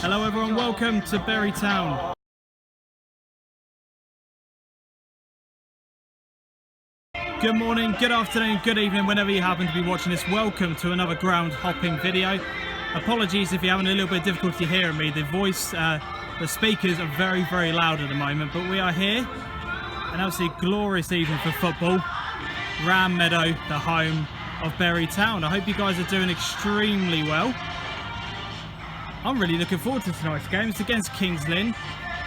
Hello everyone, welcome to Bury Town. Good morning, good afternoon, good evening, whenever you happen to be watching this. Welcome to another ground hopping video. Apologies if you're having a little bit of difficulty hearing me. The voice, the speakers are very, very loud at the moment, but we are here. An absolutely glorious evening for football. Ram Meadow, the home of Bury Town. I hope you guys are doing extremely well. I'm really looking forward to tonight's game. It's against Kings Lynn,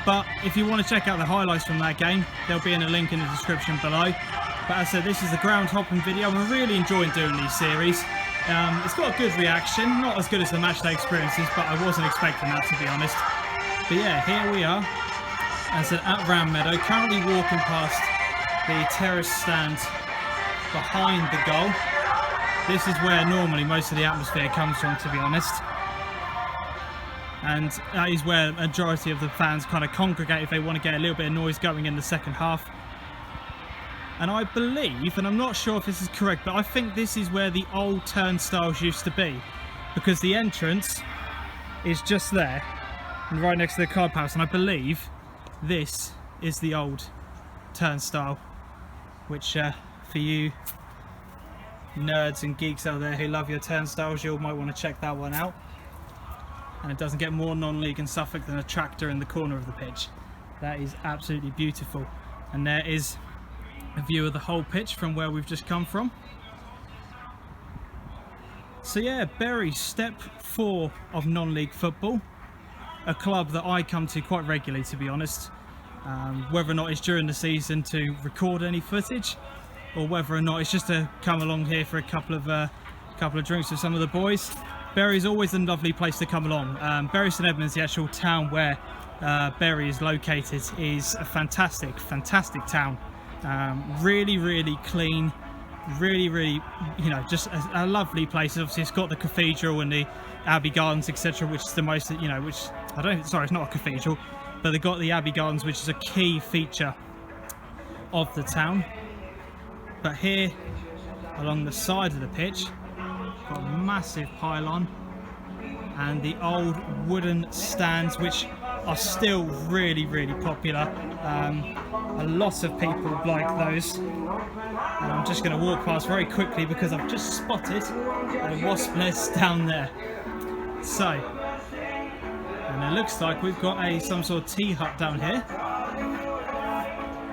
but if you want to check out the highlights from that game, there'll be a link in the description below. But as I said, this is the ground hopping video. I'm really enjoying doing these series. It's got a good reaction, not as good as the matchday experiences, but I wasn't expecting that, to be honest. But yeah, here we are, as I said, at Ram Meadow, currently walking past the terrace stand behind the goal. This is where normally most of the atmosphere comes from, to be honest. And that is where a majority of the fans kind of congregate if they want to get a little bit of noise going in the second half. And I believe, and I'm not sure if this is correct, but I think this is where the old turnstiles used to be, because the entrance is just there and right next to the club house, and I believe this is the old turnstile, which for you nerds and geeks out there who love your turnstiles, you might want to check that one out. And it doesn't get more non-league in Suffolk than a tractor in the corner of the pitch. That is absolutely beautiful. And there is a view of the whole pitch from where we've just come from. So yeah, Bury, step 4 of non-league football. A club that I come to quite regularly, to be honest. Whether or not it's during the season to record any footage, or whether or not it's just to come along here for a couple of drinks with some of the boys. Bury is always a lovely place to come along. Bury St Edmunds, the actual town where Bury is located, is a fantastic, fantastic town. Really, really clean, really, you know, just a lovely place. Obviously, it's got the cathedral and the Abbey Gardens, etc., which is the most, you know, which I don't. Sorry, it's not a cathedral, but they've got the Abbey Gardens, which is a key feature of the town. But here, along the side of the pitch, got a massive pylon and the old wooden stands, which are still really, really popular. A lot of people like those, and I'm just going to walk past very quickly because I've just spotted a wasp nest down there. So, and it looks like we've got some sort of tea hut down here,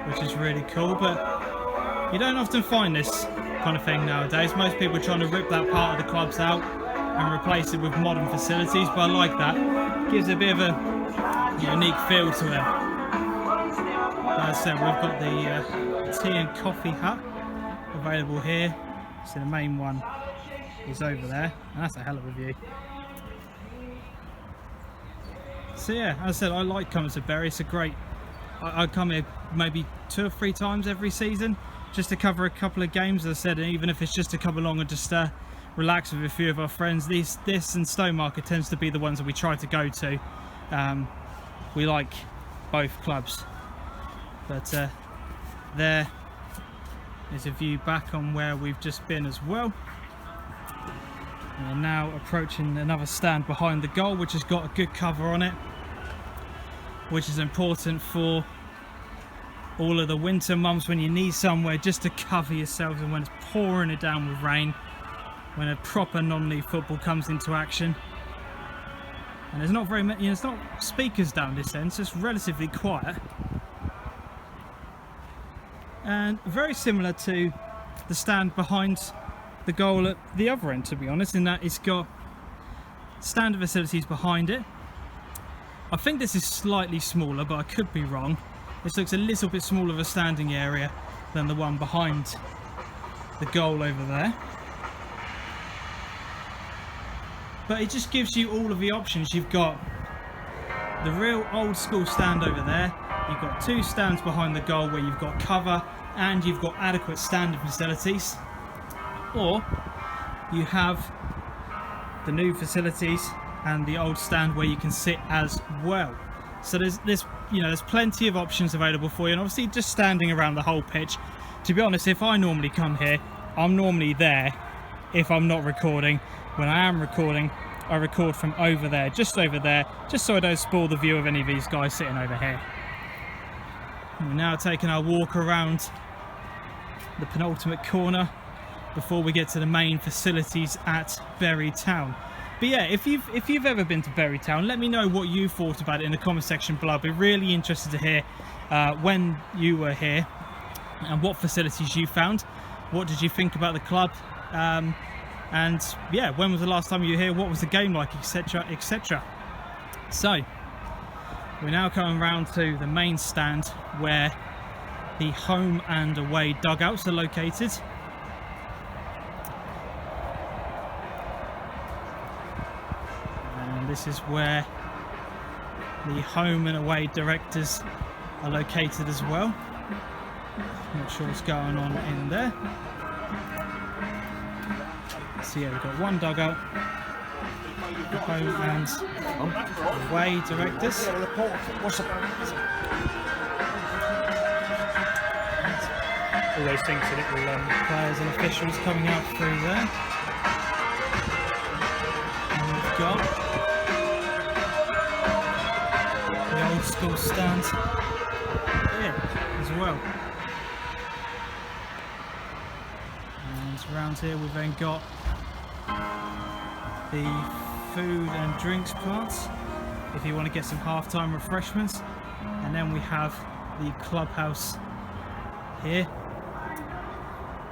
which is really cool, but you don't often find this kind of thing nowadays. Most people are trying to rip that part of the clubs out and replace it with modern facilities, but I like that. It gives a bit of a unique feel to it. As I said, we've got the tea and coffee hut available here. So the main one is over there, and that's a hell of a view. So yeah, as I said, I like coming to Bury. It's a great, I come here maybe 2 or 3 times every season just to cover a couple of games, as I said, and even if it's just to come along and just relax with a few of our friends. This and Stowmarket tends to be the ones that we try to go to. We like both clubs. But there is a view back on where we've just been as well. We're now approaching another stand behind the goal, which has got a good cover on it, which is important for all of the winter months when you need somewhere just to cover yourselves, and when it's pouring it down with rain, when a proper non-league football comes into action. And there's not very many, there's not speakers down this end, so it's relatively quiet. And very similar to the stand behind the goal at the other end, to be honest, in that it's got standard facilities behind it. I think this is slightly smaller, but I could be wrong. This looks a little bit smaller of a standing area than the one behind the goal over there. But it just gives you all of the options. You've got the real old school stand over there. You've got 2 stands behind the goal where you've got cover and you've got adequate standing facilities. Or you have the new facilities and the old stand where you can sit as well. So there's plenty of options available for you, and obviously just standing around the whole pitch. To be honest, if I normally come here, I'm normally there if I'm not recording. When I am recording, I record from over there, just so I don't spoil the view of any of these guys sitting over here. We're now taking our walk around the penultimate corner before we get to the main facilities at Bury Town. But yeah, if you've ever been to Bury Town, let me know what you thought about it in the comment section below. I'd be really interested to hear when you were here and what facilities you found. What did you think about the club? And yeah, when was the last time you were here? What was the game like, etc, etc. So we're now coming round to the main stand where the home and away dugouts are located. And this is where the home and away directors are located as well. Not sure what's going on in there. So yeah, we've got one dugout, the home and away directors. All those things, so little players and officials coming out through there. And we've got the old school stand here as well. And around here we've then got the food and drinks parts if you want to get some half-time refreshments, and then we have the clubhouse here,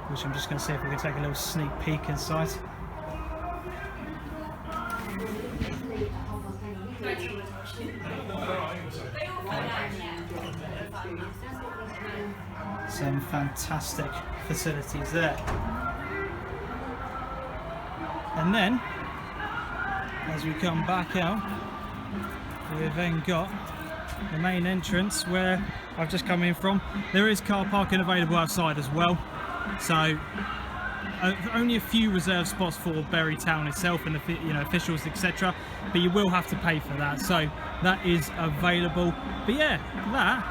which I'm just going to see if we can take a little sneak peek inside. Some fantastic facilities there. And then as we come back out, we've then got the main entrance where I've just come in from. There is car parking available outside as well, so only a few reserved spots for Bury Town itself and the officials, etc. But you will have to pay for that, so that is available. But yeah, that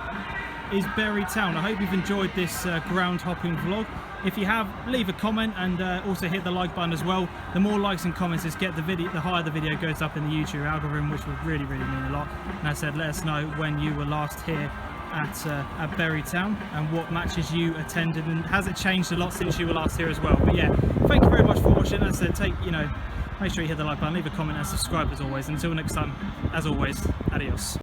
is Bury Town. I hope you've enjoyed this ground hopping vlog. If you have, leave a comment and also hit the like button as well. The more likes and comments the higher the video goes up in the YouTube algorithm, which would really mean a lot. And as I said, let us know when you were last here at Bury Town and what matches you attended, and has it changed a lot since you were last here as well. But yeah, thank you very much for watching. As I said, make sure you hit the like button, leave a comment and subscribe as always. Until next time, as always, adios.